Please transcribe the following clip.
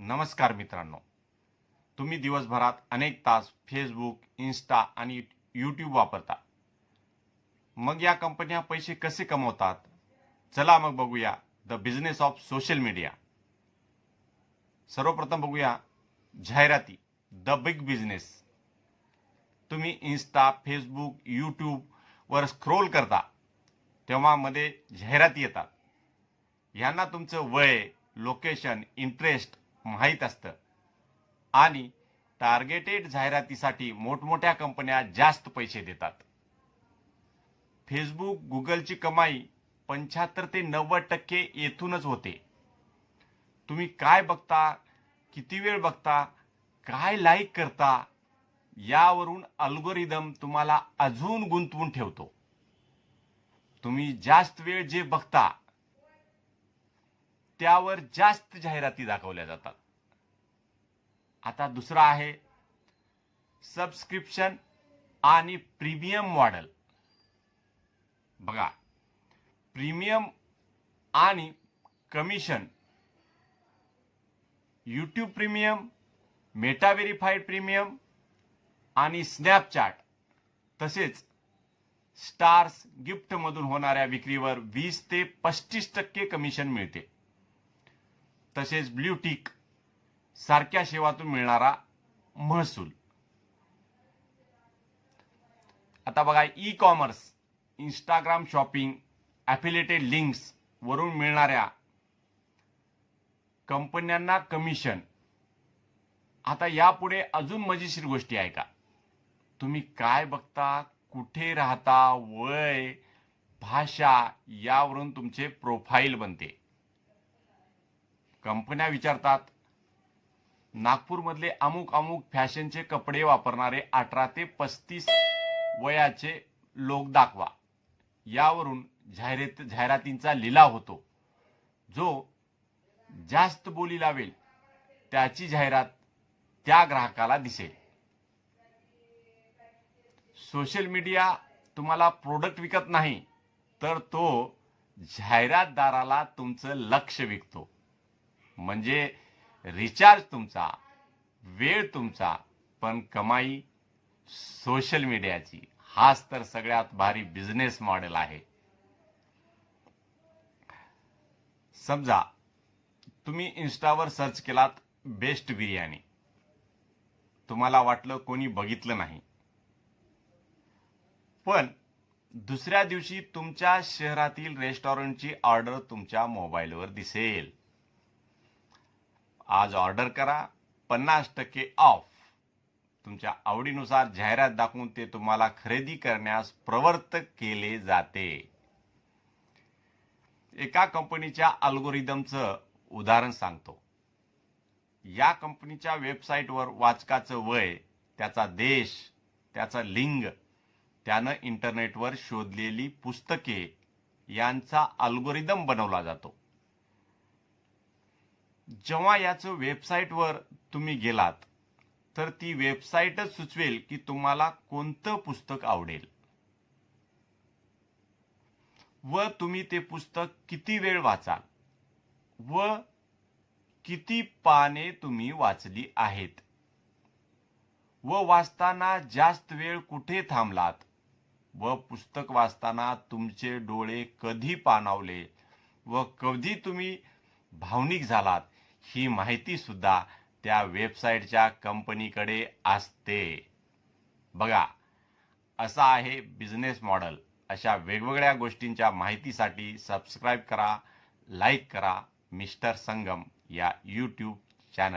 नमस्कार मित्रांनो, तुम्ही दिवसभरात अनेक तास फेसबुक, इन्स्टा आणि यूट्यूब वापरता. मग या कंपन्या पैसे कसे कमवतात? चला मग बघूया the business of social media. सर्वप्रथम बघूया जाहिराती, द बिग बिझनेस. तुम्ही इन्स्टा, फेसबुक, यूट्यूब वर स्क्रोल करता तेव्हा मध्ये जाहिराती येतात. यांना तुमचं वय, लोकेशन, इंटरेस्ट माहीत असतं आणि टार्गेटेड जाहिरातीसाठी मोठमोठ्या कंपन्या जास्त पैसे देतात. फेसबुक, गुगलची कमाई 75 ते 90% येथूनच होते. तुम्ही काय बघता, किती वेळ बघता, काय लाईक करता, यावरून अल्गोरिदम तुम्हाला अजून गुंतवून ठेवतो. तुम्ही जास्त वेळ जे बघता त्यावर जास्त जाहिराती दाखवल्या जातात. आता दुसरा आहे सबस्क्रिप्शन आणि प्रीमियम मॉडेल. बघा, प्रीमियम आणि commission. YouTube premium, Meta verified premium आणि स्नॅपचॅट तसेच स्टार्स गिफ्ट मधून होणाऱ्या विक्रीवर 20 ते 35% कमिशन मिळते. तसेच ब्ल्यू टिक सारख्या सेवातून मिळणारा महसूल. आता बघा, e commerce, Instagram shopping, affiliated links वरून मिळणाऱ्या कंपन्यांना कमिशन. आता यापुढे अजून मजेशीर गोष्टी आहे का? तुम्ही काय बघता, कुठे राहता, वय, भाषा यावरून तुमचे प्रोफाईल बनते. कंपन्या विचारतात, नागपूरमधले अमुक अमुक फॅशनचे कपडे वापरणारे 18 ते 35 वयाचे लोक दाखवा. यावरून जाहिरातींचा लिलाव होतो. जो जास्त बोली लावेल त्याची जाहिरात त्या ग्राहकाला दिसेल. सोशल मीडिया तुम्हाला प्रोडक्ट विकत नाही, तर तो जाहिरातदाराला तुमचं लक्ष विकतो. म्हणजे रिचार्ज तुमचा, वेळ तुमचा, पण कमाई सोशल मीडियाची. हाच तर सगळ्यात भारी बिझनेस मॉडेल आहे. समजा तुम्ही इन्स्टावर सर्च केलात बेस्ट बिर्याणी. तुम्हाला वाटलं कोणी बघितलं नाही, पण दुसऱ्या दिवशी तुमच्या शहरातील रेस्टॉरंटची ऑर्डर तुमच्या मोबाईलवर दिसेल. आज ऑर्डर करा, 50% ऑफ. तुमच्या आवडीनुसार जाहिरात दाखवून ते तुम्हाला खरेदी करण्यास प्रवृत्त केले जाते. एका कंपनीच्या अल्गोरिदमचं उदाहरण सांगतो. या कंपनीच्या वेबसाईटवर वाचकाचं वय, त्याचा देश, त्याचा लिंग, त्यानं इंटरनेटवर शोधलेली पुस्तके यांचा अल्गोरिदम बनवला जातो. जेव्हा याचं वेबसाईटवर तुम्ही गेलात तर ती वेबसाईटच सुचवेल की तुम्हाला कोणतं पुस्तक आवडेल व तुम्ही ते पुस्तक किती वेळ वाचाल व किती पाने तुम्ही वाचली आहेत व वाचताना जास्त वेळ कुठे थांबलात व पुस्तक वाचताना तुमचे डोळे कधी पाणावले व कधी तुम्ही भावनिक झालात, ही माहिती सुद्धा त्या वेबसाईटच्या कंपनीकडे असते. बघा, असा आहे बिझनेस मॉडेल. अशा वेगवेगळ्या गोष्टींच्या माहितीसाठी सबस्क्राईब करा, लाईक करा मिस्टर संगम या यूट्यूब चॅनल.